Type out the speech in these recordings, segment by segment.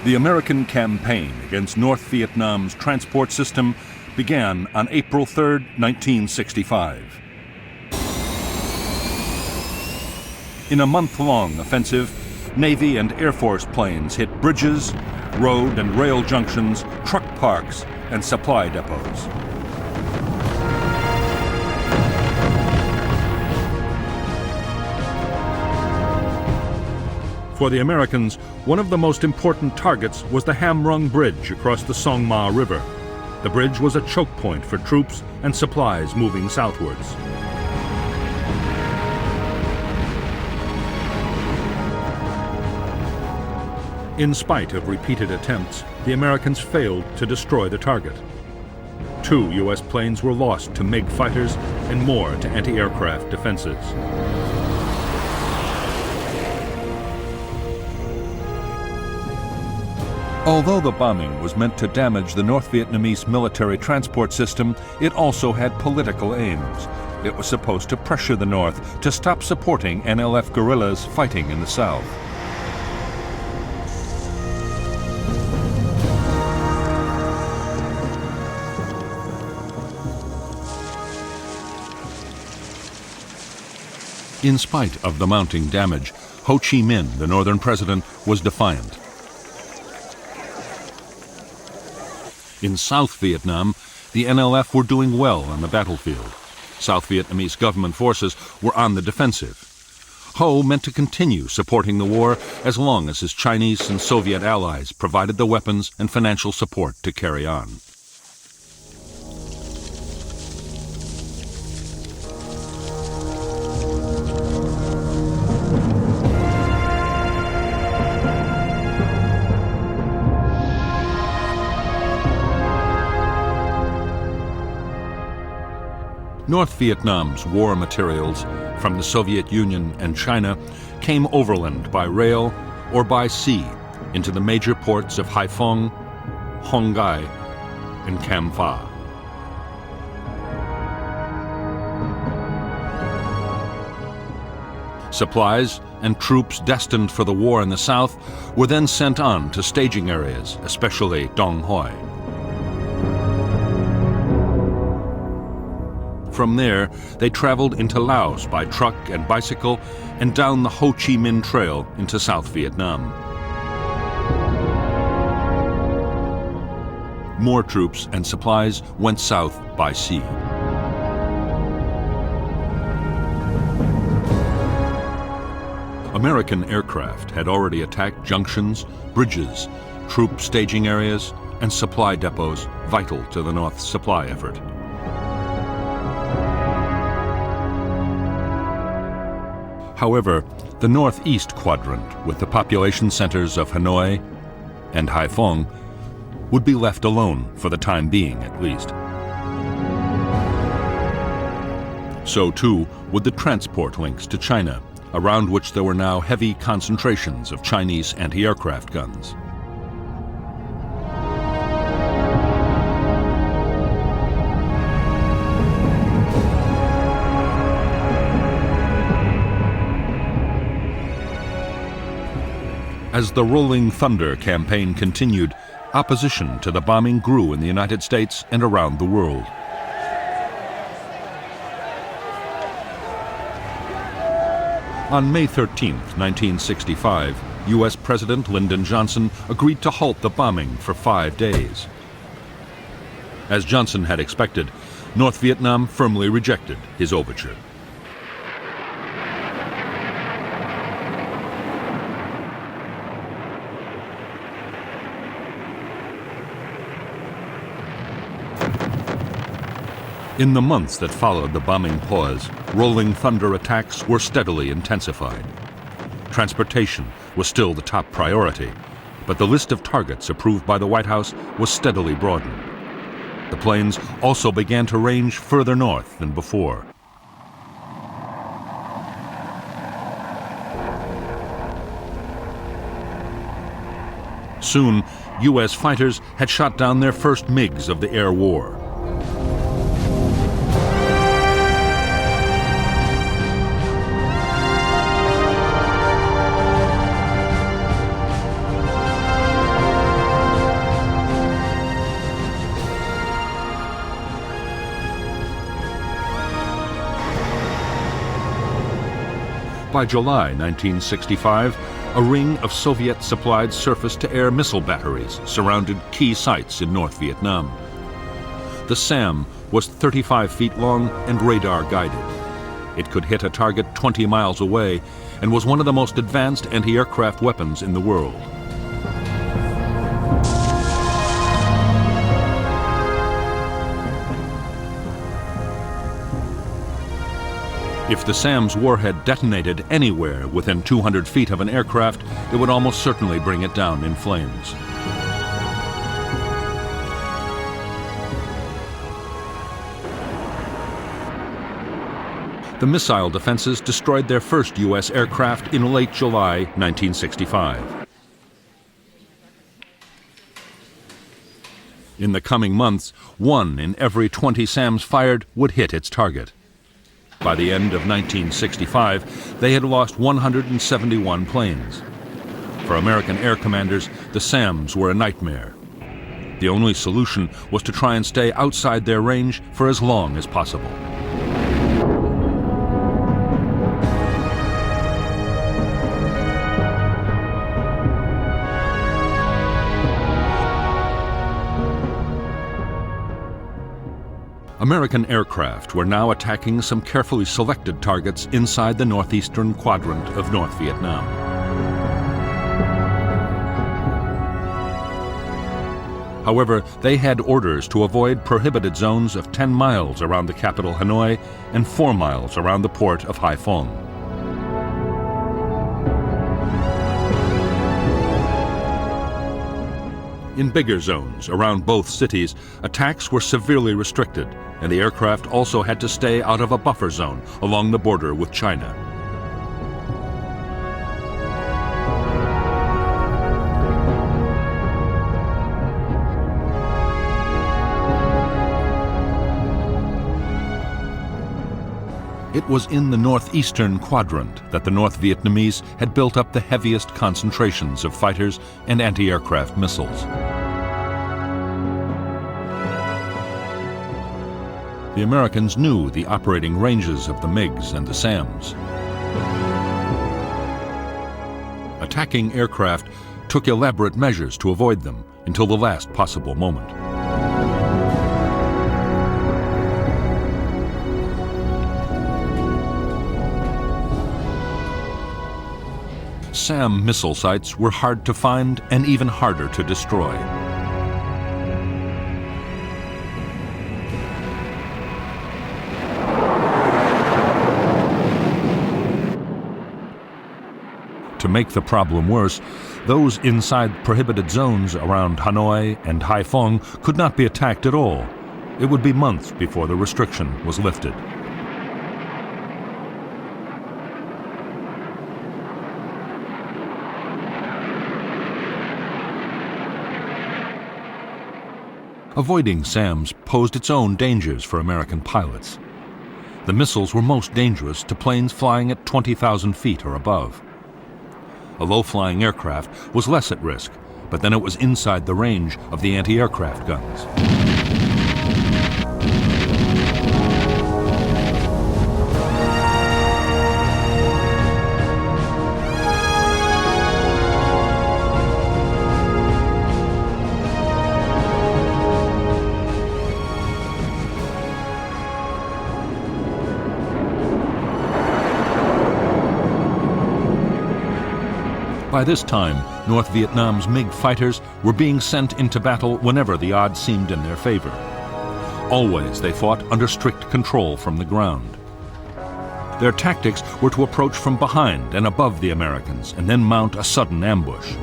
The American campaign against North Vietnam's transport system began on April 3, 1965. In a month-long offensive, Navy and Air Force planes hit bridges, road and rail junctions, truck parks, and supply depots. For the Americans, one of the most important targets was the Ham Rung Bridge across the Song Ma River. The bridge was a choke point for troops and supplies moving southwards. In spite of repeated attempts, the Americans failed to destroy the target. 2 U.S. planes were lost to MiG fighters and more to anti-aircraft defenses. Although the bombing was meant to damage the North Vietnamese military transport system, it also had political aims. It was supposed to pressure the North to stop supporting NLF guerrillas fighting in the South. In spite of the mounting damage, Ho Chi Minh, the northern president, was defiant. In South Vietnam, the NLF were doing well on the battlefield. South Vietnamese government forces were on the defensive. Ho meant to continue supporting the war as long as his Chinese and Soviet allies provided the weapons and financial support to carry on. North Vietnam's war materials from the Soviet Union and China came overland by rail or by sea into the major ports of Haiphong, Hon Gai, and Cam Pha. Supplies and troops destined for the war in the south were then sent on to staging areas, especially Dong Hoi. From there, they traveled into Laos by truck and bicycle and down the Ho Chi Minh Trail into South Vietnam. More troops and supplies went south by sea. American aircraft had already attacked junctions, bridges, troop staging areas, and supply depots vital to the North's supply effort. However, the northeast quadrant, with the population centers of Hanoi and Haiphong, would be left alone for the time being at least. So too would the transport links to China, around which there were now heavy concentrations of Chinese anti-aircraft guns. As the Rolling Thunder campaign continued, opposition to the bombing grew in the United States and around the world. On May 13, 1965, U.S. President Lyndon Johnson agreed to halt the bombing for 5 days. As Johnson had expected, North Vietnam firmly rejected his overture. In the months that followed the bombing pause, Rolling Thunder attacks were steadily intensified. Transportation was still the top priority, but the list of targets approved by the White House was steadily broadened. The planes also began to range further north than before. Soon, U.S. fighters had shot down their first MiGs of the air war. By July 1965, a ring of Soviet-supplied surface-to-air missile batteries surrounded key sites in North Vietnam. The SAM was 35 feet long and radar-guided. It could hit a target 20 miles away and was one of the most advanced anti-aircraft weapons in the world. If the SAM's warhead detonated anywhere within 200 feet of an aircraft, it would almost certainly bring it down in flames. The missile defenses destroyed their first U.S. aircraft in late July 1965. In the coming months, 1 in every 20 SAMs fired would hit its target. By the end of 1965, they had lost 171 planes. For American air commanders, the SAMs were a nightmare. The only solution was to try and stay outside their range for as long as possible. American aircraft were now attacking some carefully selected targets inside the northeastern quadrant of North Vietnam. However, they had orders to avoid prohibited zones of 10 miles around the capital Hanoi and 4 miles around the port of Hai Phong. In bigger zones around both cities, attacks were severely restricted, and the aircraft also had to stay out of a buffer zone along the border with China. It was in the northeastern quadrant that the North Vietnamese had built up the heaviest concentrations of fighters and anti-aircraft missiles. The Americans knew the operating ranges of the MiGs and the SAMs. Attacking aircraft took elaborate measures to avoid them until the last possible moment. SAM missile sites were hard to find and even harder to destroy. To make the problem worse, those inside prohibited zones around Hanoi and Hai Phong could not be attacked at all. It would be months before the restriction was lifted. Avoiding SAMs posed its own dangers for American pilots. The missiles were most dangerous to planes flying at 20,000 feet or above. A low-flying aircraft was less at risk, but then it was inside the range of the anti-aircraft guns. By this time, North Vietnam's MiG fighters were being sent into battle whenever the odds seemed in their favor. Always they fought under strict control from the ground. Their tactics were to approach from behind and above the Americans and then mount a sudden ambush.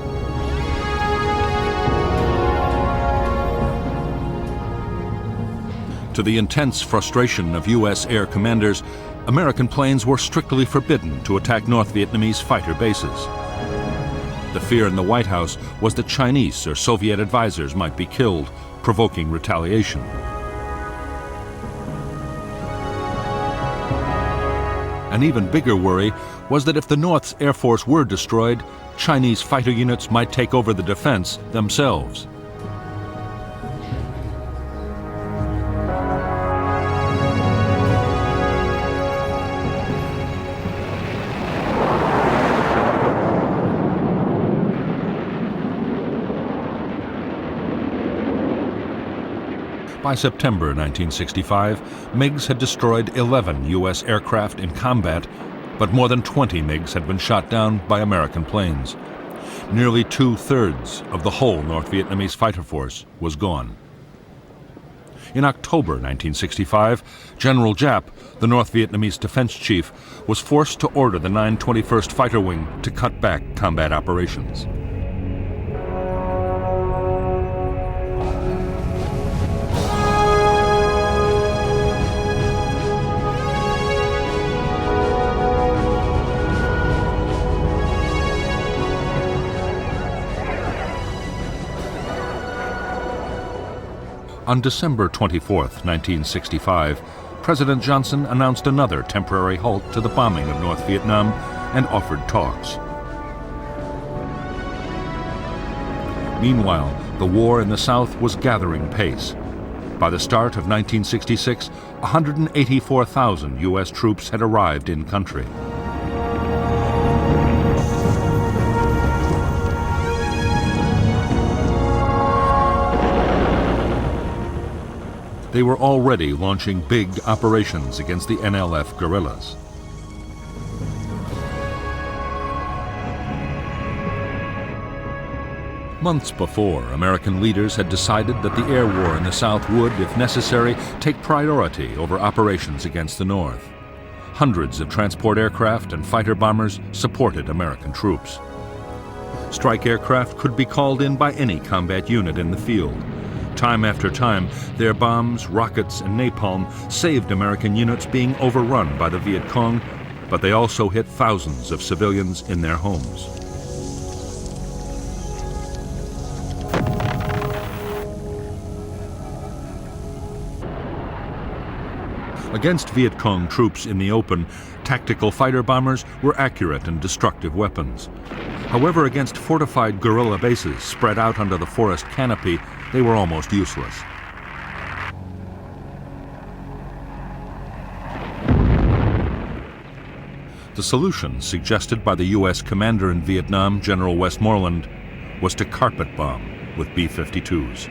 To the intense frustration of U.S. air commanders, American planes were strictly forbidden to attack North Vietnamese fighter bases. The fear in the White House was that Chinese or Soviet advisors might be killed, provoking retaliation. An even bigger worry was that if the North's Air Force were destroyed, Chinese fighter units might take over the defense themselves. By September 1965, MiGs had destroyed 11 U.S. aircraft in combat, but more than 20 MiGs had been shot down by American planes. Nearly two-thirds of the whole North Vietnamese fighter force was gone. In October 1965, General Giap, the North Vietnamese defense chief, was forced to order the 921st Fighter Wing to cut back combat operations. On December 24, 1965, President Johnson announced another temporary halt to the bombing of North Vietnam and offered talks. Meanwhile, the war in the South was gathering pace. By the start of 1966, 184,000 U.S. troops had arrived in country. They were already launching big operations against the NLF guerrillas. Months before, American leaders had decided that the air war in the South would, if necessary, take priority over operations against the North. Hundreds of transport aircraft and fighter bombers supported American troops. Strike aircraft could be called in by any combat unit in the field. Time after time, their bombs, rockets, and napalm saved American units being overrun by the Viet Cong, but they also hit thousands of civilians in their homes. Against Viet Cong troops in the open, tactical fighter bombers were accurate and destructive weapons. However, against fortified guerrilla bases spread out under the forest canopy, they were almost useless. The solution suggested by the U.S. commander in Vietnam, General Westmoreland, was to carpet bomb with B-52s.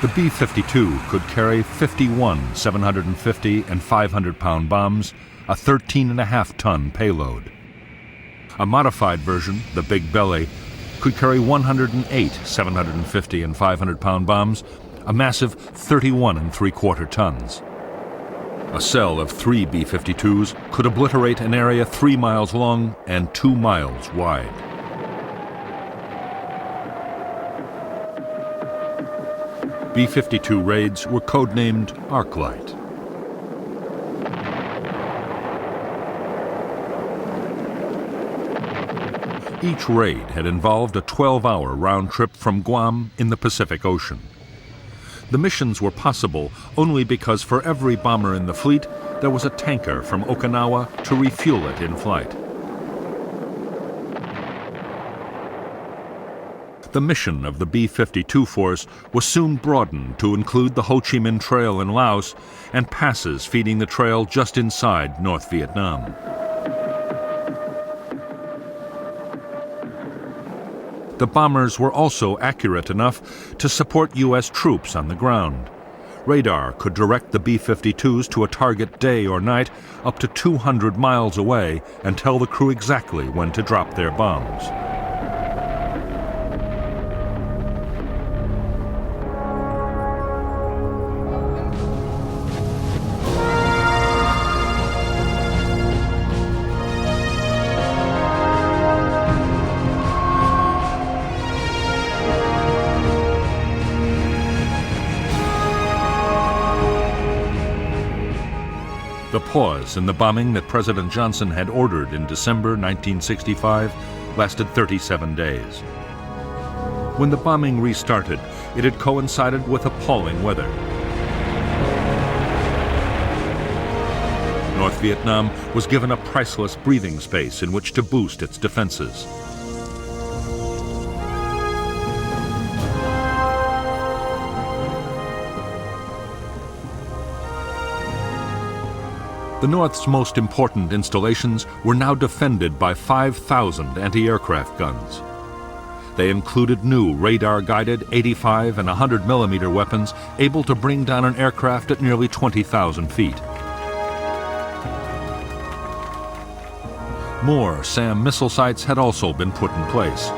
The B-52 could carry 51 750 and 500-pound bombs, a 13.5-ton payload. A modified version, the Big Belly, could carry 108 750 and 500-pound bombs, a massive 31 3/4 tons. A cell of 3 B-52s could obliterate an area 3 miles long and 2 miles wide. B-52 raids were codenamed Arclight. Each raid had involved a 12-hour round trip from Guam in the Pacific Ocean. The missions were possible only because for every bomber in the fleet, there was a tanker from Okinawa to refuel it in flight. The mission of the B-52 force was soon broadened to include the Ho Chi Minh Trail in Laos and passes feeding the trail just inside North Vietnam. The bombers were also accurate enough to support U.S. troops on the ground. Radar could direct the B-52s to a target day or night up to 200 miles away and tell the crew exactly when to drop their bombs. The pause in the bombing that President Johnson had ordered in December 1965 lasted 37 days. When the bombing restarted, it had coincided with appalling weather. North Vietnam was given a priceless breathing space in which to boost its defenses. The North's most important installations were now defended by 5,000 anti-aircraft guns. They included new radar-guided 85 and 100 millimeter weapons able to bring down an aircraft at nearly 20,000 feet. More SAM missile sites had also been put in place.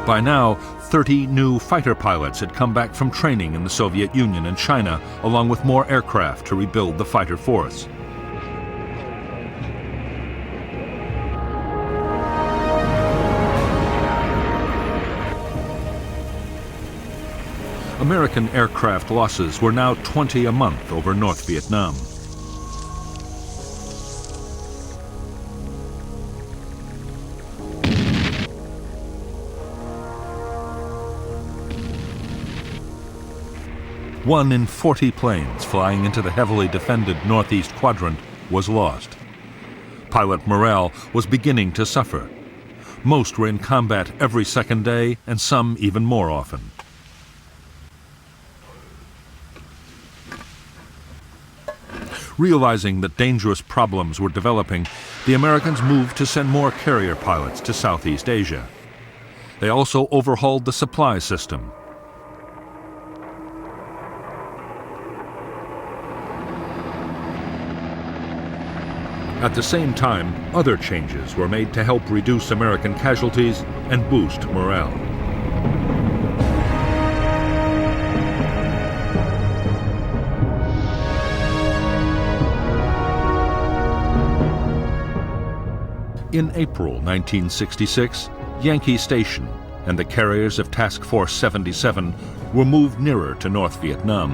By now, 30 new fighter pilots had come back from training in the Soviet Union and China, along with more aircraft to rebuild the fighter force. American aircraft losses were now 20 a month over North Vietnam. One in 40 planes flying into the heavily defended northeast quadrant was lost. Pilot morale was beginning to suffer. Most were in combat every second day, and some even more often. Realizing that dangerous problems were developing, the Americans moved to send more carrier pilots to Southeast Asia. They also overhauled the supply system. At the same time, other changes were made to help reduce American casualties and boost morale. In April 1966, Yankee Station and the carriers of Task Force 77 were moved nearer to North Vietnam.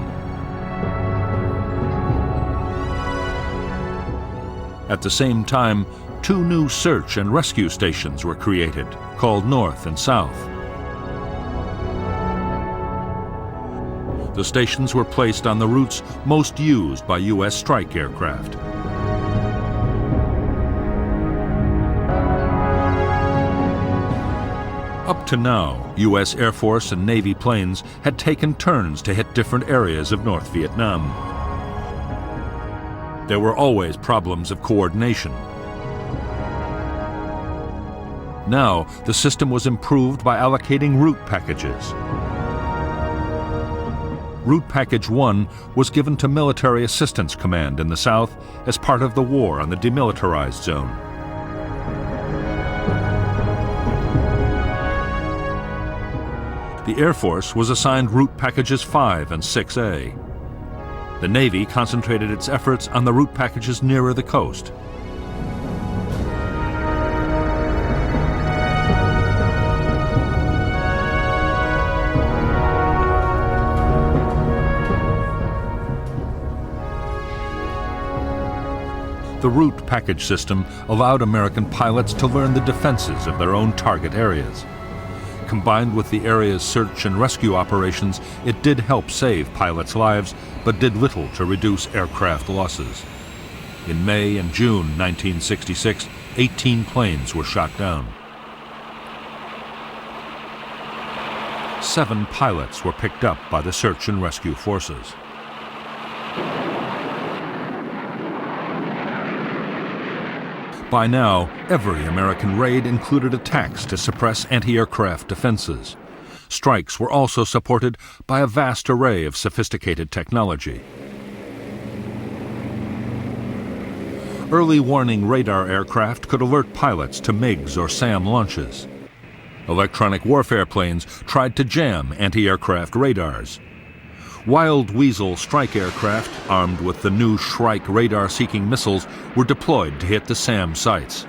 At the same time, 2 new search and rescue stations were created, called North and South. The stations were placed on the routes most used by U.S. strike aircraft. Up to now, U.S. Air Force and Navy planes had taken turns to hit different areas of North Vietnam. There were always problems of coordination. Now, the system was improved by allocating route packages. Route Package 1 was given to Military Assistance Command in the South as part of the war on the demilitarized zone. The Air Force was assigned Route Packages 5 and 6A. The Navy concentrated its efforts on the route packages nearer the coast. The route package system allowed American pilots to learn the defenses of their own target areas. Combined with the area's search and rescue operations, it did help save pilots' lives, but did little to reduce aircraft losses. In May and June 1966, 18 planes were shot down. 7 pilots were picked up by the search and rescue forces. By now, every American raid included attacks to suppress anti-aircraft defenses. Strikes were also supported by a vast array of sophisticated technology. Early warning radar aircraft could alert pilots to MiGs or SAM launches. Electronic warfare planes tried to jam anti-aircraft radars. Wild Weasel strike aircraft, armed with the new Shrike radar-seeking missiles, were deployed to hit the SAM sites.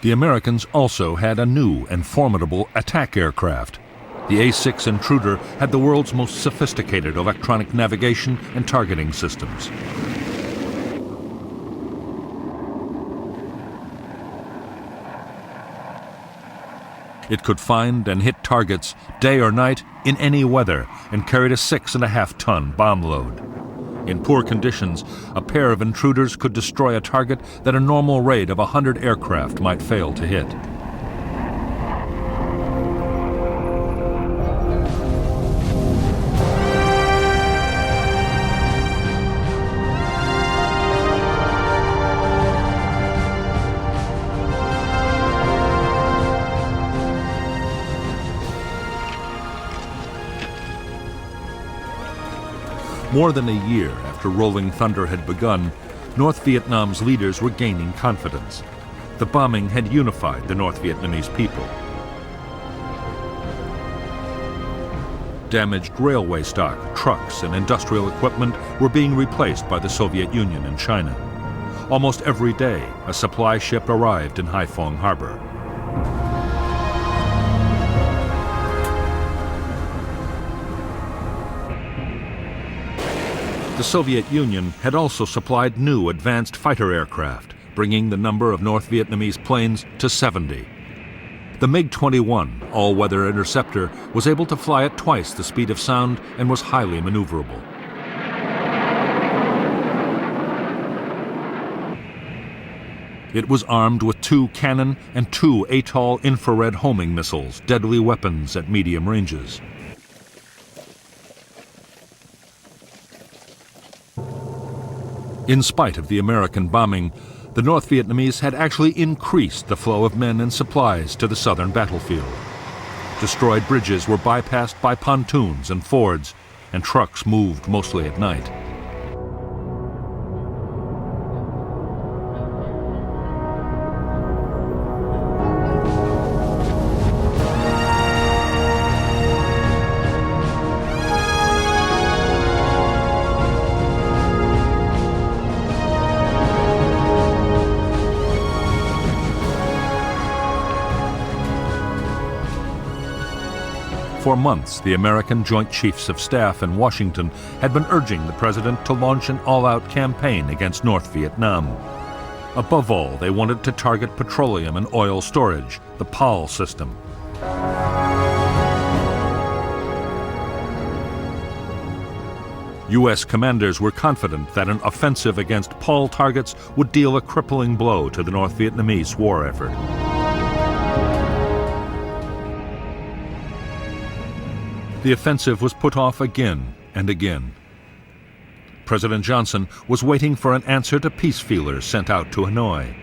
The Americans also had a new and formidable attack aircraft. The A-6 Intruder had the world's most sophisticated electronic navigation and targeting systems. It could find and hit targets day or night in any weather and carried a 6.5-ton bomb load. In poor conditions, a pair of intruders could destroy a target that a normal raid of 100 aircraft might fail to hit. More than a year after Rolling Thunder had begun, North Vietnam's leaders were gaining confidence. The bombing had unified the North Vietnamese people. Damaged railway stock, trucks, and industrial equipment were being replaced by the Soviet Union and China. Almost every day, a supply ship arrived in Haiphong harbor. The Soviet Union had also supplied new advanced fighter aircraft, bringing the number of North Vietnamese planes to 70. The MiG-21 all-weather interceptor was able to fly at twice the speed of sound and was highly maneuverable. It was armed with 2 cannon and 2 ATOL infrared homing missiles, deadly weapons at medium ranges. In spite of the American bombing, the North Vietnamese had actually increased the flow of men and supplies to the southern battlefield. Destroyed bridges were bypassed by pontoons and fords, and trucks moved mostly at night. For months, the American Joint Chiefs of Staff in Washington had been urging the president to launch an all-out campaign against North Vietnam. Above all, they wanted to target petroleum and oil storage, the PAL system. U.S. commanders were confident that an offensive against PAL targets would deal a crippling blow to the North Vietnamese war effort. The offensive was put off again and again. President Johnson was waiting for an answer to peace feelers sent out to Hanoi.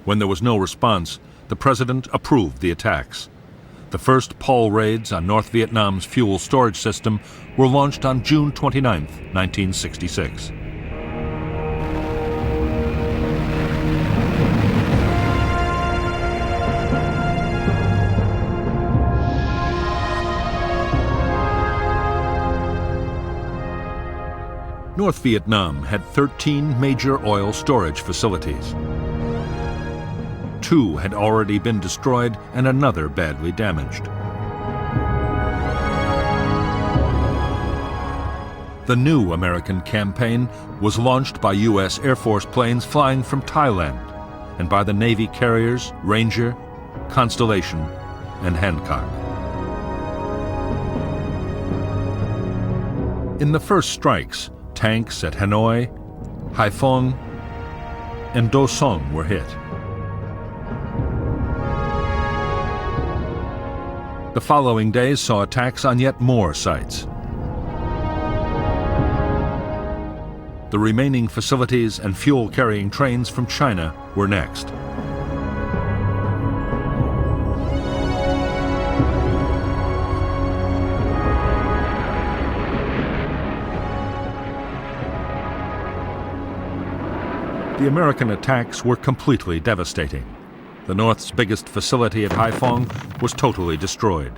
When there was no response, the president approved the attacks. The first PAL raids on North Vietnam's fuel storage system were launched on June 29, 1966. North Vietnam had 13 major oil storage facilities. 2 had already been destroyed and another badly damaged. The new American campaign was launched by U.S. Air Force planes flying from Thailand and by the Navy carriers Ranger, Constellation, and Hancock. In the first strikes, tanks at Hanoi, Haiphong, and Do Song were hit. The following days saw attacks on yet more sites. The remaining facilities and fuel-carrying trains from China were next. The American attacks were completely devastating. The North's biggest facility at Haiphong was totally destroyed.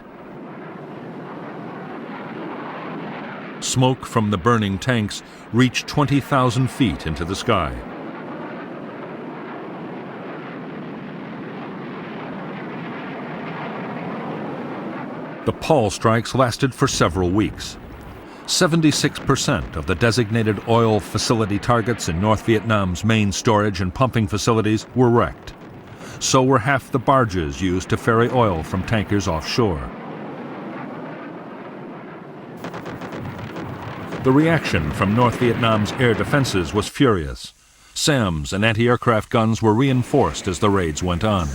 Smoke from the burning tanks reached 20,000 feet into the sky. The PAL strikes lasted for several weeks. 76% of the designated oil facility targets in North Vietnam's main storage and pumping facilities were wrecked. So were half the barges used to ferry oil from tankers offshore. The reaction from North Vietnam's air defenses was furious. SAMs and anti-aircraft guns were reinforced as the raids went on.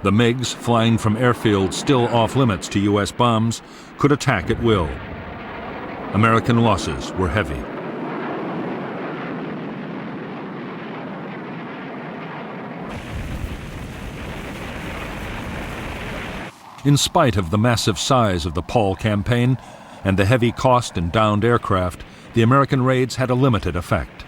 The MiGs, flying from airfields still off-limits to U.S. bombs, could attack at will. American losses were heavy. In spite of the massive size of the Paul campaign and the heavy cost and downed aircraft, the American raids had a limited effect.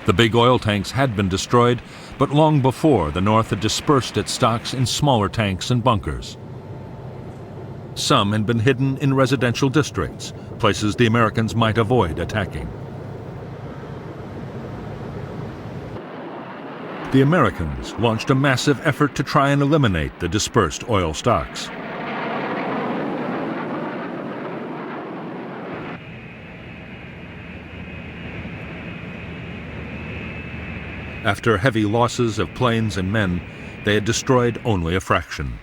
The big oil tanks had been destroyed, but long before the North had dispersed its stocks in smaller tanks and bunkers. Some had been hidden in residential districts, places the Americans might avoid attacking. The Americans launched a massive effort to try and eliminate the dispersed oil stocks. After heavy losses of planes and men, they had destroyed only a fraction.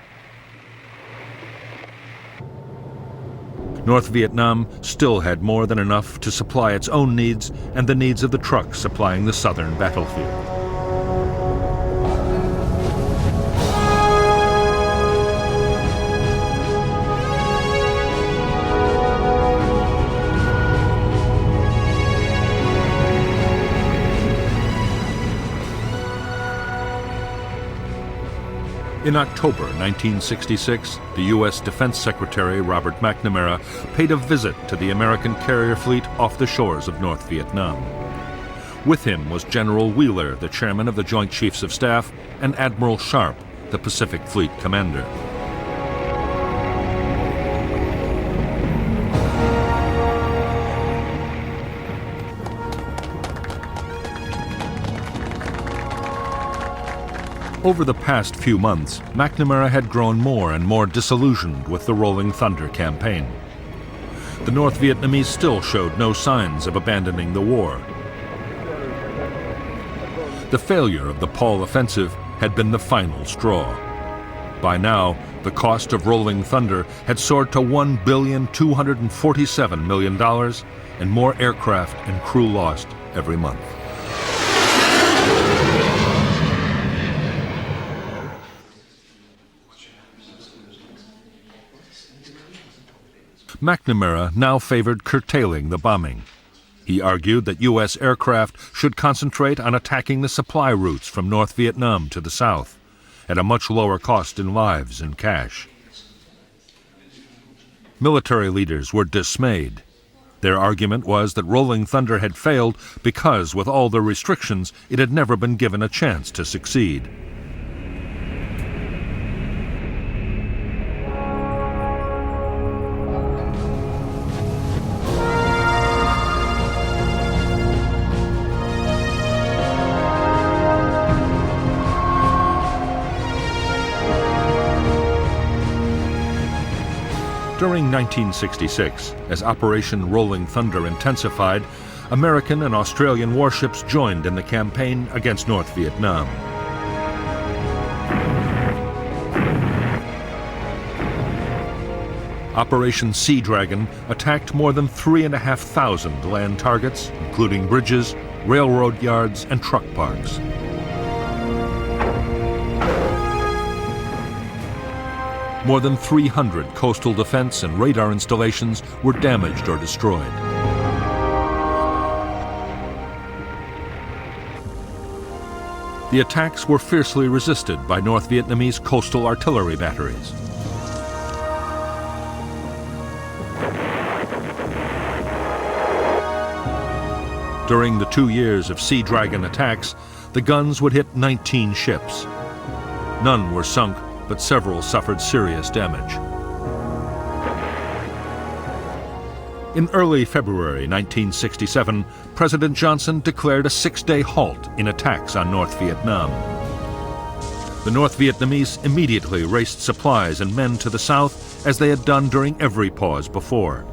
North Vietnam still had more than enough to supply its own needs and the needs of the trucks supplying the southern battlefield. In October 1966, the U.S. Defense Secretary Robert McNamara paid a visit to the American carrier fleet off the shores of North Vietnam. With him was General Wheeler, the chairman of the Joint Chiefs of Staff, and Admiral Sharp, the Pacific Fleet commander. Over the past few months, McNamara had grown more and more disillusioned with the Rolling Thunder campaign. The North Vietnamese still showed no signs of abandoning the war. The failure of the Paul offensive had been the final straw. By now, the cost of Rolling Thunder had soared to $1,247 million, and more aircraft and crew lost every month. McNamara now favored curtailing the bombing. He argued that U.S. aircraft should concentrate on attacking the supply routes from North Vietnam to the south, at a much lower cost in lives and cash. Military leaders were dismayed. Their argument was that Rolling Thunder had failed because, with all the restrictions, it had never been given a chance to succeed. During 1966, as Operation Rolling Thunder intensified, American and Australian warships joined in the campaign against North Vietnam. Operation Sea Dragon attacked more than 3,500 land targets, including bridges, railroad yards, and truck parks. More than 300 coastal defense and radar installations were damaged or destroyed. The attacks were fiercely resisted by North Vietnamese coastal artillery batteries. During the 2 years of Sea Dragon attacks, the guns would hit 19 ships. None were sunk, but several suffered serious damage. In early February 1967, President Johnson declared a 6-day halt in attacks on North Vietnam. The North Vietnamese immediately raced supplies and men to the south, as they had done during every pause before.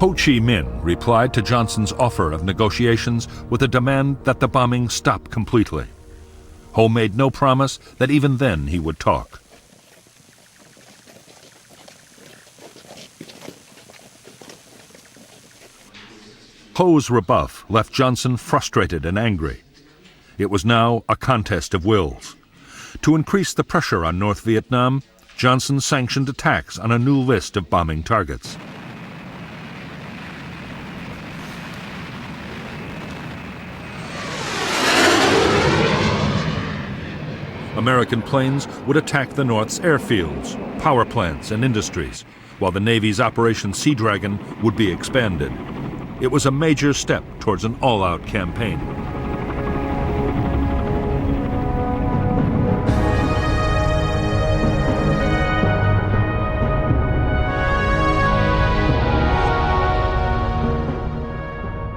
Ho Chi Minh replied to Johnson's offer of negotiations with a demand that the bombing stop completely. Ho made no promise that even then he would talk. Ho's rebuff left Johnson frustrated and angry. It was now a contest of wills. To increase the pressure on North Vietnam, Johnson sanctioned attacks on a new list of bombing targets. American planes would attack the North's airfields, power plants, and industries, while the Navy's Operation Sea Dragon would be expanded. It was a major step towards an all-out campaign.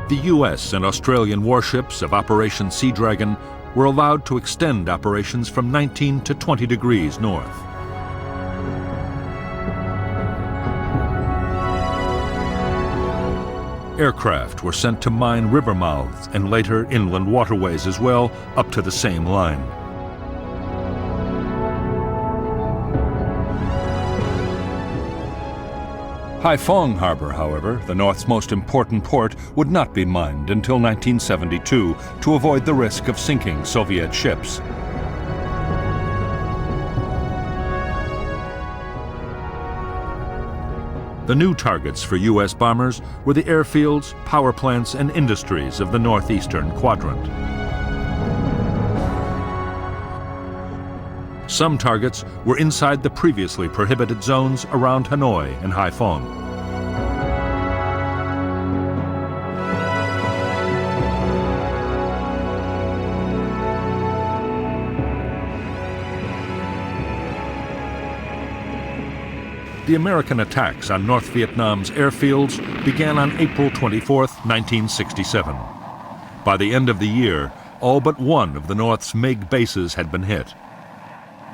The U.S. and Australian warships of Operation Sea Dragon were allowed to extend operations from 19 to 20 degrees north. Aircraft were sent to mine river mouths and later inland waterways as well, up to the same line. Haiphong Harbor, however, the North's most important port, would not be mined until 1972 to avoid the risk of sinking Soviet ships. The new targets for U.S. bombers were the airfields, power plants, and industries of the northeastern quadrant. Some targets were inside the previously prohibited zones around Hanoi and Haiphong. The American attacks on North Vietnam's airfields began on April 24, 1967. By the end of the year, all but one of the North's MiG bases had been hit.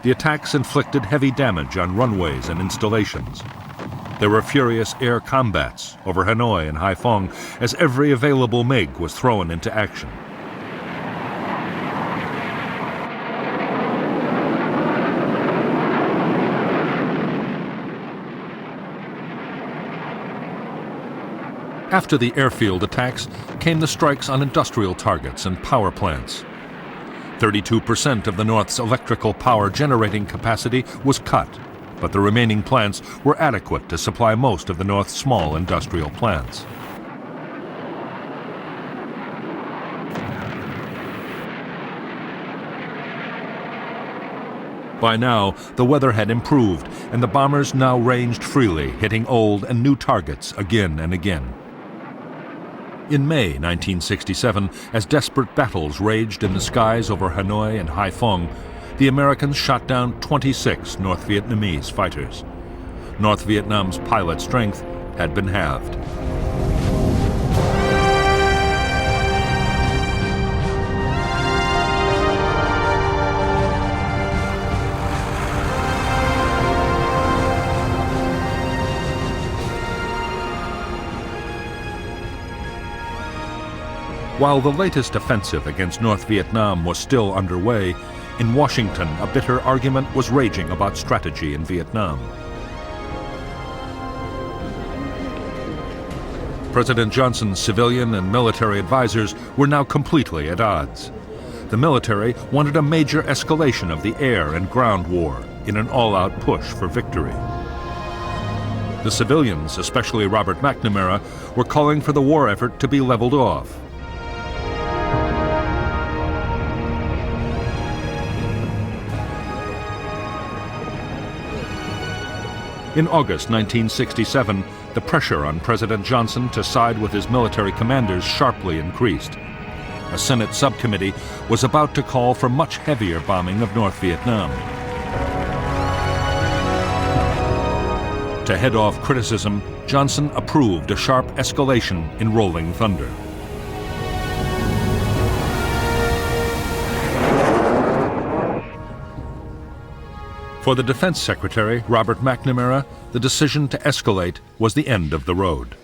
The attacks inflicted heavy damage on runways and installations. There were furious air combats over Hanoi and Haiphong as every available MiG was thrown into action. After the airfield attacks came the strikes on industrial targets and power plants. 32% of the North's electrical power generating capacity was cut, but the remaining plants were adequate to supply most of the North's small industrial plants. By now, the weather had improved, and the bombers now ranged freely, hitting old and new targets again and again. In May 1967, as desperate battles raged in the skies over Hanoi and Haiphong, the Americans shot down 26 North Vietnamese fighters. North Vietnam's pilot strength had been halved. While the latest offensive against North Vietnam was still underway, in Washington a bitter argument was raging about strategy in Vietnam. President Johnson's civilian and military advisors were now completely at odds. The military wanted a major escalation of the air and ground war in an all-out push for victory. The civilians, especially Robert McNamara, were calling for the war effort to be leveled off. In August 1967, the pressure on President Johnson to side with his military commanders sharply increased. A Senate subcommittee was about to call for much heavier bombing of North Vietnam. To head off criticism, Johnson approved a sharp escalation in Rolling Thunder. For the Defense Secretary, Robert McNamara, the decision to escalate was the end of the road.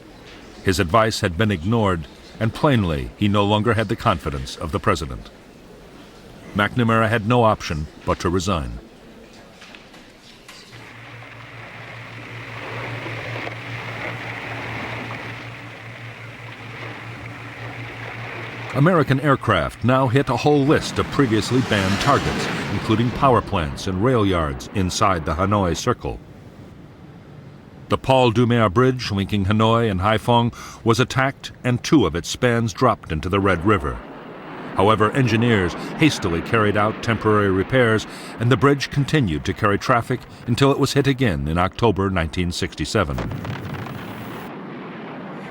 His advice had been ignored, and plainly he no longer had the confidence of the president. McNamara had no option but to resign. American aircraft now hit a whole list of previously banned targets, including power plants and rail yards inside the Hanoi Circle. The Paul Doumer Bridge linking Hanoi and Haiphong was attacked, and 2 of its spans dropped into the Red River. However, engineers hastily carried out temporary repairs, and the bridge continued to carry traffic until it was hit again in October 1967.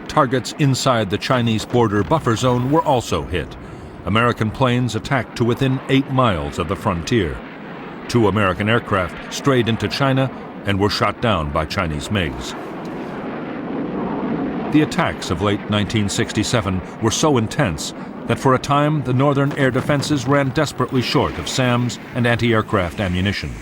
Targets inside the Chinese border buffer zone were also hit. American planes attacked to within 8 miles of the frontier. 2 American aircraft strayed into China and were shot down by Chinese MiGs. The attacks of late 1967 were so intense that for a time the northern air defenses ran desperately short of SAMs and anti-aircraft ammunition.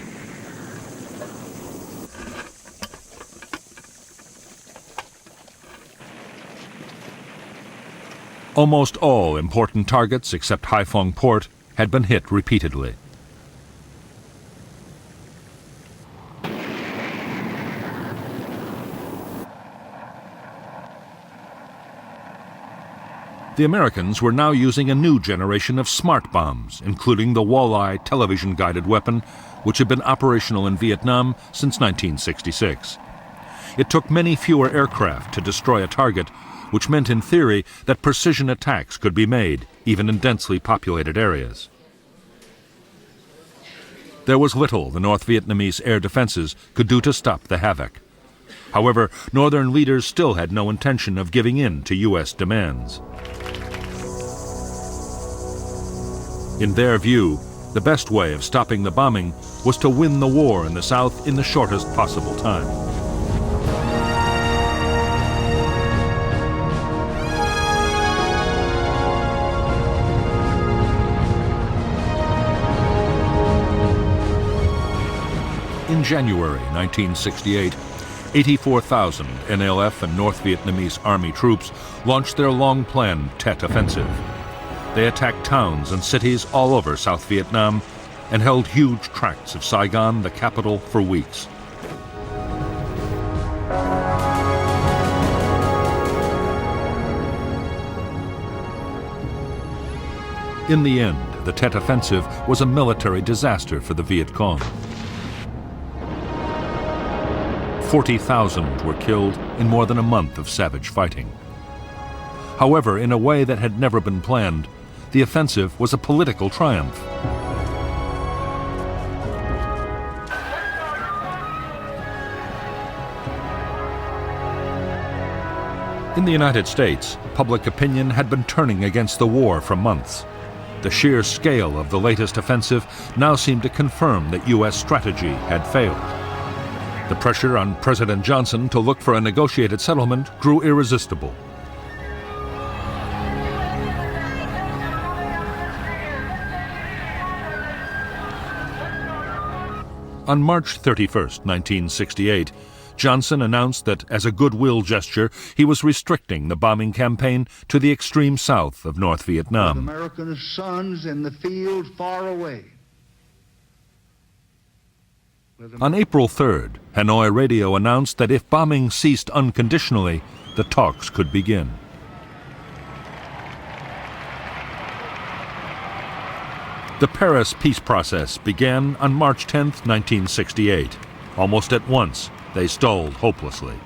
Almost all important targets except Haiphong Port had been hit repeatedly. The Americans were now using a new generation of smart bombs, including the Walleye television-guided weapon, which had been operational in Vietnam since 1966. It took many fewer aircraft to destroy a target, which meant in theory that precision attacks could be made, even in densely populated areas. There was little the North Vietnamese air defenses could do to stop the havoc. However, northern leaders still had no intention of giving in to U.S. demands. In their view, the best way of stopping the bombing was to win the war in the South in the shortest possible time. In January 1968, 84,000 NLF and North Vietnamese Army troops launched their long-planned Tet Offensive. They attacked towns and cities all over South Vietnam and held huge tracts of Saigon, the capital, for weeks. In the end, the Tet Offensive was a military disaster for the Viet Cong. 40,000 were killed in more than a month of savage fighting. However, in a way that had never been planned, the offensive was a political triumph. In the United States, public opinion had been turning against the war for months. The sheer scale of the latest offensive now seemed to confirm that U.S. strategy had failed. The pressure on President Johnson to look for a negotiated settlement grew irresistible. On March 31, 1968, Johnson announced that, as a goodwill gesture, he was restricting the bombing campaign to the extreme south of North Vietnam. American sons in the field far away. On April 3rd, Hanoi radio announced that if bombing ceased unconditionally, the talks could begin. The Paris peace process began on March 10, 1968. Almost at once, they stalled hopelessly.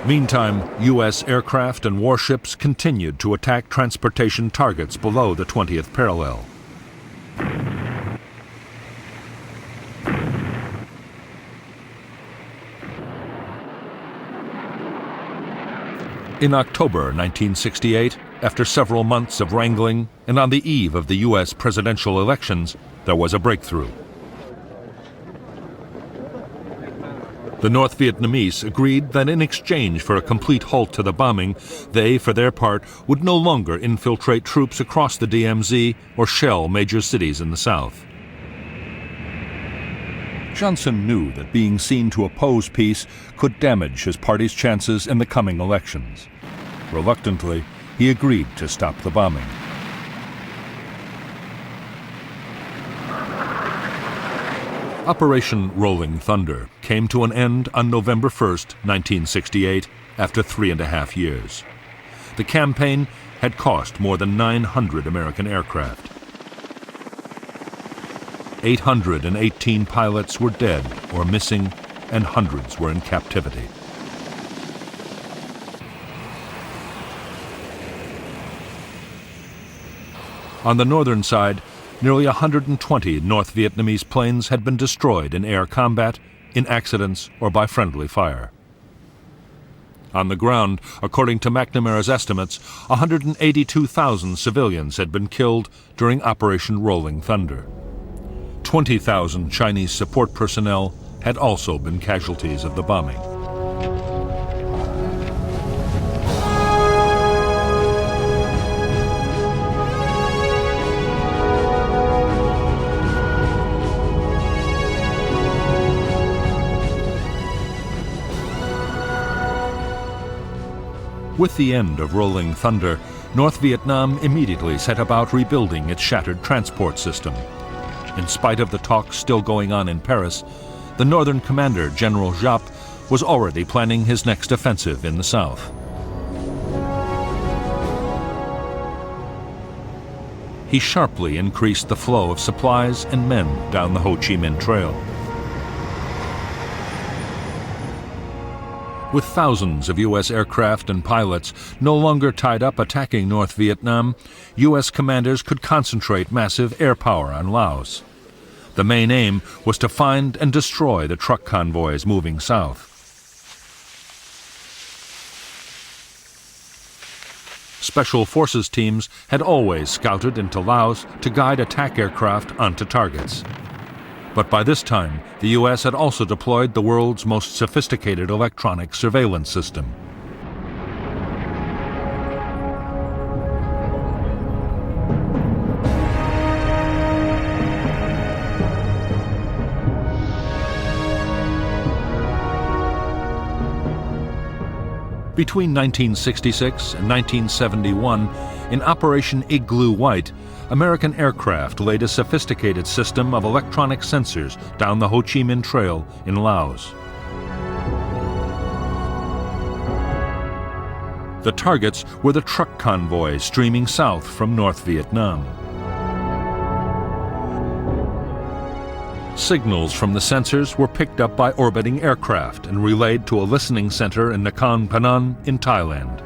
Meantime, U.S. aircraft and warships continued to attack transportation targets below the 20th parallel. In October 1968, after several months of wrangling and on the eve of the U.S. presidential elections, there was a breakthrough. The North Vietnamese agreed that in exchange for a complete halt to the bombing, they, for their part, would no longer infiltrate troops across the DMZ or shell major cities in the south. Johnson knew that being seen to oppose peace could damage his party's chances in the coming elections. Reluctantly, he agreed to stop the bombing. Operation Rolling Thunder came to an end on November 1, 1968, after 3.5 years. The campaign had cost more than 900 American aircraft. 818 pilots were dead or missing, and hundreds were in captivity. On the northern side, nearly 120 North Vietnamese planes had been destroyed in air combat, in accidents, or by friendly fire. On the ground, according to McNamara's estimates, 182,000 civilians had been killed during Operation Rolling Thunder. 20,000 Chinese support personnel had also been casualties of the bombing. With the end of Rolling Thunder, North Vietnam immediately set about rebuilding its shattered transport system. In spite of the talks still going on in Paris, the Northern commander, General Giap, was already planning his next offensive in the south. He sharply increased the flow of supplies and men down the Ho Chi Minh Trail. With thousands of U.S. aircraft and pilots no longer tied up attacking North Vietnam, U.S. commanders could concentrate massive air power on Laos. The main aim was to find and destroy the truck convoys moving south. Special forces teams had always scouted into Laos to guide attack aircraft onto targets. But by this time, the U.S. had also deployed the world's most sophisticated electronic surveillance system. Between 1966 and 1971, in Operation Igloo White, American aircraft laid a sophisticated system of electronic sensors down the Ho Chi Minh Trail in Laos. The targets were the truck convoys streaming south from North Vietnam. Signals from the sensors were picked up by orbiting aircraft and relayed to a listening center in Nakhon Phanom in Thailand.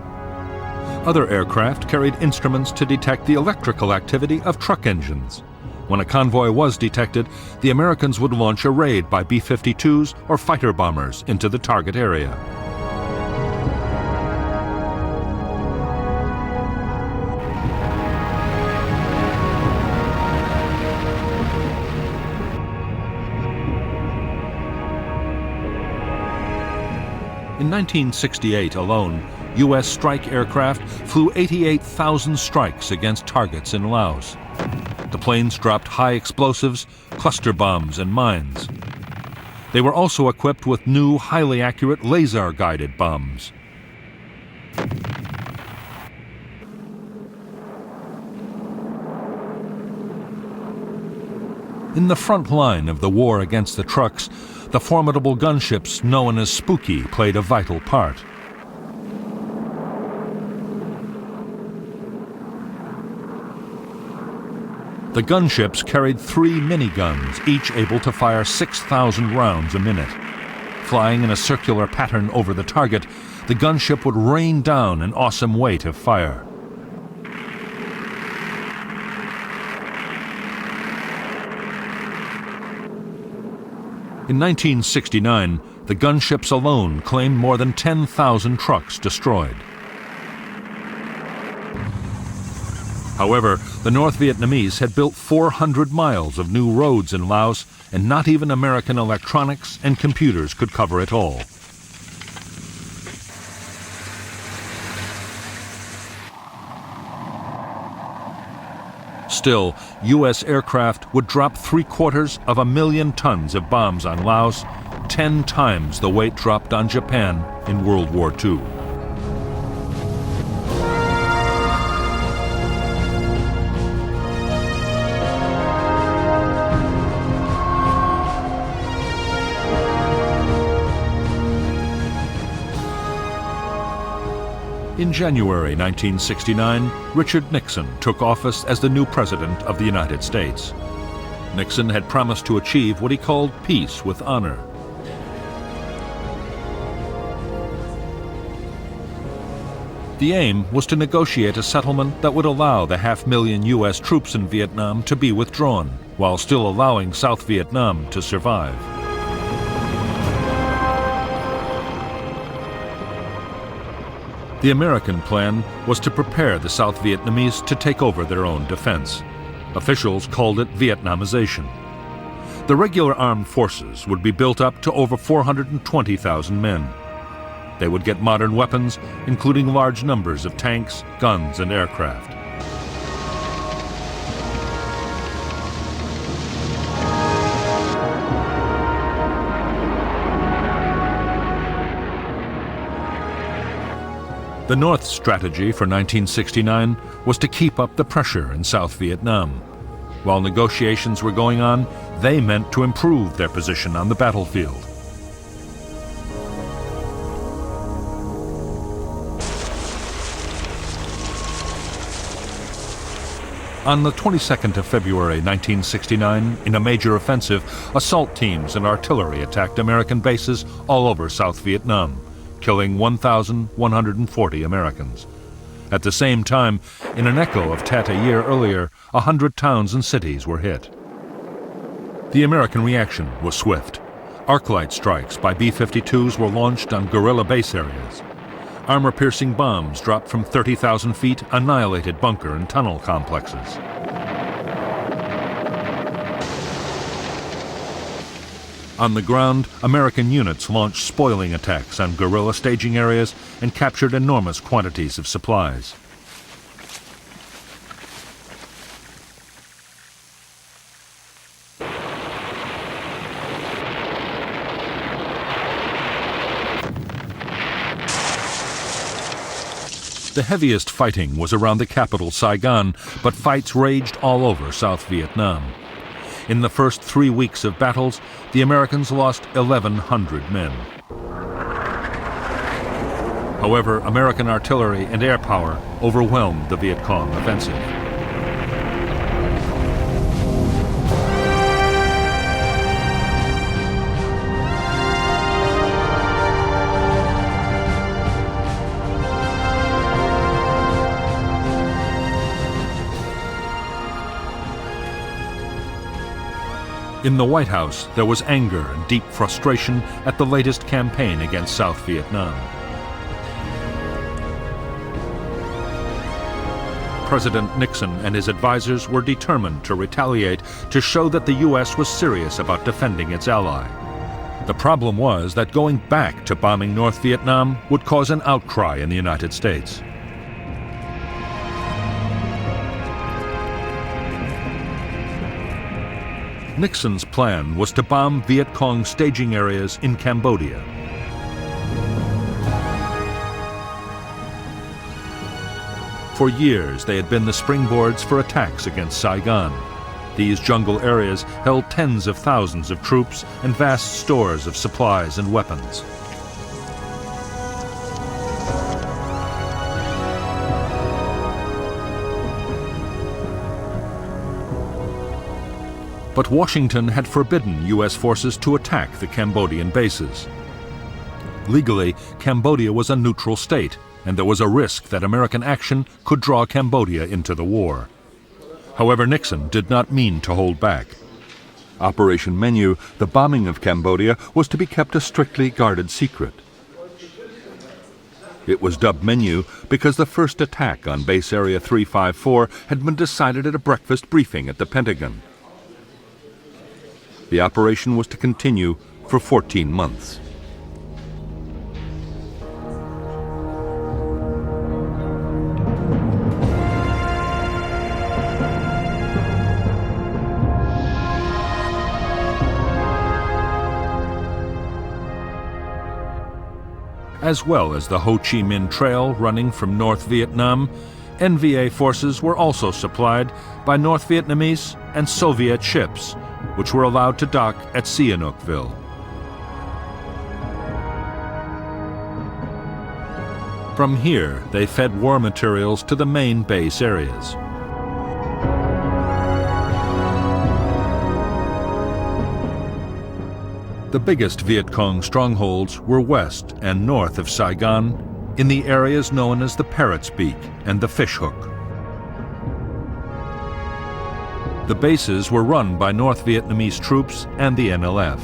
Other aircraft carried instruments to detect the electrical activity of truck engines. When a convoy was detected, the Americans would launch a raid by B-52s or fighter bombers into the target area. In 1968 alone, U.S. strike aircraft flew 88,000 strikes against targets in Laos. The planes dropped high explosives, cluster bombs, and mines. They were also equipped with new, highly accurate laser-guided bombs. In the front line of the war against the trucks, the formidable gunships known as Spooky played a vital part. The gunships carried 3 miniguns, each able to fire 6,000 rounds a minute. Flying in a circular pattern over the target, the gunship would rain down an awesome weight of fire. In 1969, the gunships alone claimed more than 10,000 trucks destroyed. However, the North Vietnamese had built 400 miles of new roads in Laos, and not even American electronics and computers could cover it all. Still, U.S. aircraft would drop 750,000 tons of bombs on Laos, 10 times the weight dropped on Japan in World War II. In January 1969, Richard Nixon took office as the new President of the United States. Nixon had promised to achieve what he called peace with honor. The aim was to negotiate a settlement that would allow the 500,000 U.S. troops in Vietnam to be withdrawn, while still allowing South Vietnam to survive. The American plan was to prepare the South Vietnamese to take over their own defense. Officials called it Vietnamization. The regular armed forces would be built up to over 420,000 men. They would get modern weapons, including large numbers of tanks, guns, and aircraft. The North's strategy for 1969 was to keep up the pressure in South Vietnam. While negotiations were going on, they meant to improve their position on the battlefield. On the 22nd of February 1969, in a major offensive, assault teams and artillery attacked American bases all over South Vietnam, killing 1,140 Americans. At the same time, in an echo of Tet a year earlier, 100 towns and cities were hit. The American reaction was swift. Arc-light strikes by B-52s were launched on guerrilla base areas. Armor-piercing bombs dropped from 30,000 feet annihilated bunker and tunnel complexes. On the ground, American units launched spoiling attacks on guerrilla staging areas and captured enormous quantities of supplies. The heaviest fighting was around the capital, Saigon, but fights raged all over South Vietnam. In the first 3 weeks of battles, the Americans lost 1,100 men. However, American artillery and air power overwhelmed the Viet Cong offensive. In the White House, there was anger and deep frustration at the latest campaign against South Vietnam. President Nixon and his advisors were determined to retaliate to show that the U.S. was serious about defending its ally. The problem was that going back to bombing North Vietnam would cause an outcry in the United States. Nixon's plan was to bomb Viet Cong staging areas in Cambodia. For years, they had been the springboards for attacks against Saigon. These jungle areas held tens of thousands of troops and vast stores of supplies and weapons. But Washington had forbidden U.S. forces to attack the Cambodian bases. Legally, Cambodia was a neutral state, and there was a risk that American action could draw Cambodia into the war. However, Nixon did not mean to hold back. Operation Menu, the bombing of Cambodia, was to be kept a strictly guarded secret. It was dubbed Menu because the first attack on Base Area 354 had been decided at a breakfast briefing at the Pentagon. The operation was to continue for 14 months. As well as the Ho Chi Minh Trail running from North Vietnam, NVA forces were also supplied by North Vietnamese and Soviet ships, which were allowed to dock at Sihanoukville. From here, they fed war materials to the main base areas. The biggest Viet Cong strongholds were west and north of Saigon, in the areas known as the Parrot's Beak and the Fish Hook. The bases were run by North Vietnamese troops and the NLF.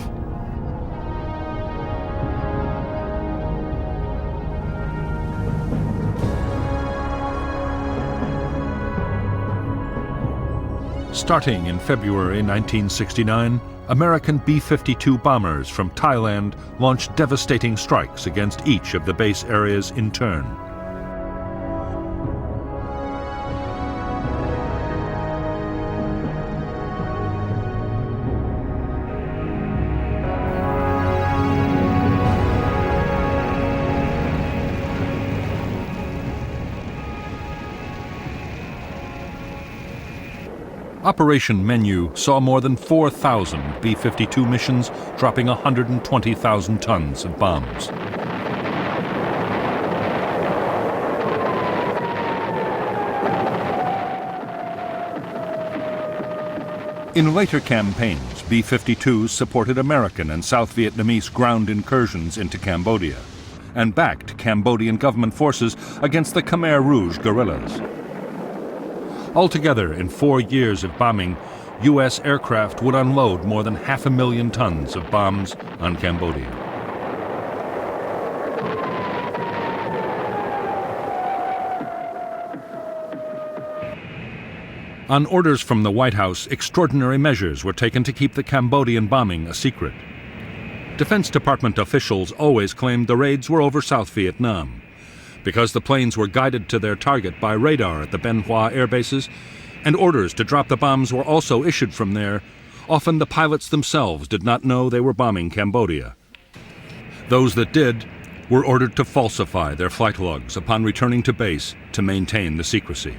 Starting in February 1969, American B-52 bombers from Thailand launched devastating strikes against each of the base areas in turn. Operation Menu saw more than 4,000 B-52 missions, dropping 120,000 tons of bombs. In later campaigns, B-52s supported American and South Vietnamese ground incursions into Cambodia and backed Cambodian government forces against the Khmer Rouge guerrillas. Altogether, in 4 years of bombing, U.S. aircraft would unload more than 500,000 tons of bombs on Cambodia. On orders from the White House, extraordinary measures were taken to keep the Cambodian bombing a secret. Defense Department officials always claimed the raids were over South Vietnam. Because the planes were guided to their target by radar at the Ben Hoa air bases, and orders to drop the bombs were also issued from there, often the pilots themselves did not know they were bombing Cambodia. Those that did were ordered to falsify their flight logs upon returning to base to maintain the secrecy.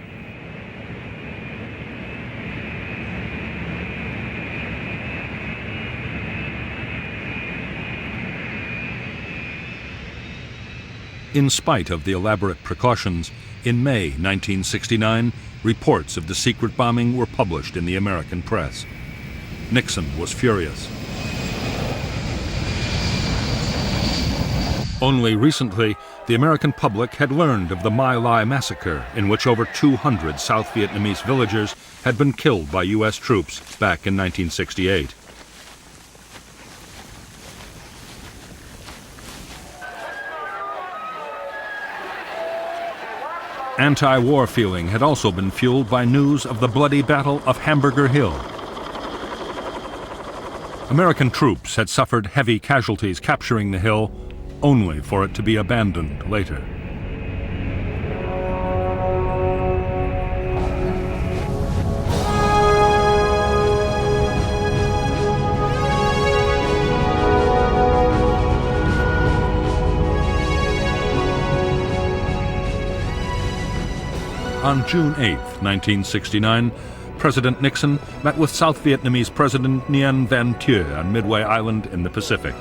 In spite of the elaborate precautions, in May 1969, reports of the secret bombing were published in the American press. Nixon was furious. Only recently, the American public had learned of the My Lai massacre, in which over 200 South Vietnamese villagers had been killed by U.S. troops back in 1968. Anti-war feeling had also been fueled by news of the bloody Battle of Hamburger Hill. American troops had suffered heavy casualties capturing the hill, only for it to be abandoned later. On June 8, 1969, President Nixon met with South Vietnamese President Nguyen Van Thieu on Midway Island in the Pacific.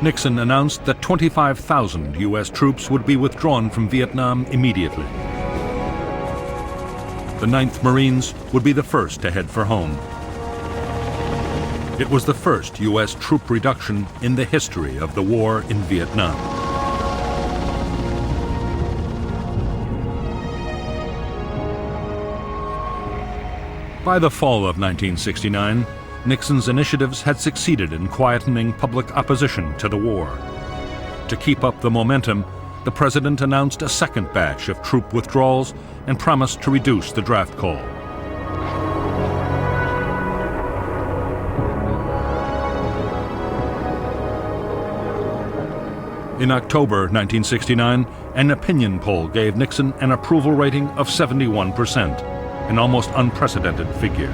Nixon announced that 25,000 U.S. troops would be withdrawn from Vietnam immediately. The 9th Marines would be the first to head for home. It was the first U.S. troop reduction in the history of the war in Vietnam. By the fall of 1969, Nixon's initiatives had succeeded in quietening public opposition to the war. To keep up the momentum, the president announced a second batch of troop withdrawals and promised to reduce the draft call. In October 1969, an opinion poll gave Nixon an approval rating of 71%, an almost unprecedented figure.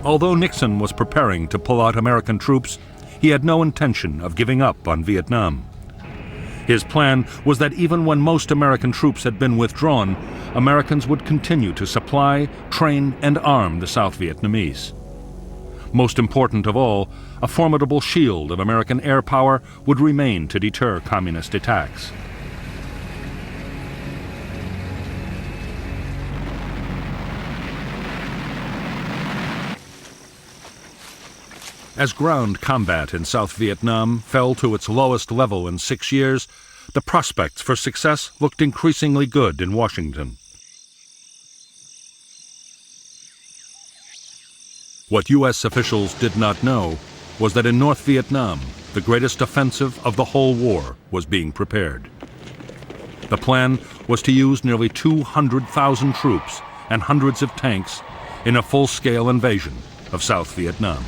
Although Nixon was preparing to pull out American troops, he had no intention of giving up on Vietnam. His plan was that even when most American troops had been withdrawn, Americans would continue to supply, train, and arm the South Vietnamese. Most important of all, a formidable shield of American air power would remain to deter communist attacks. As ground combat in South Vietnam fell to its lowest level in 6 years, the prospects for success looked increasingly good in Washington. What U.S. officials did not know was that in North Vietnam, the greatest offensive of the whole war was being prepared. The plan was to use nearly 200,000 troops and hundreds of tanks in a full-scale invasion of South Vietnam.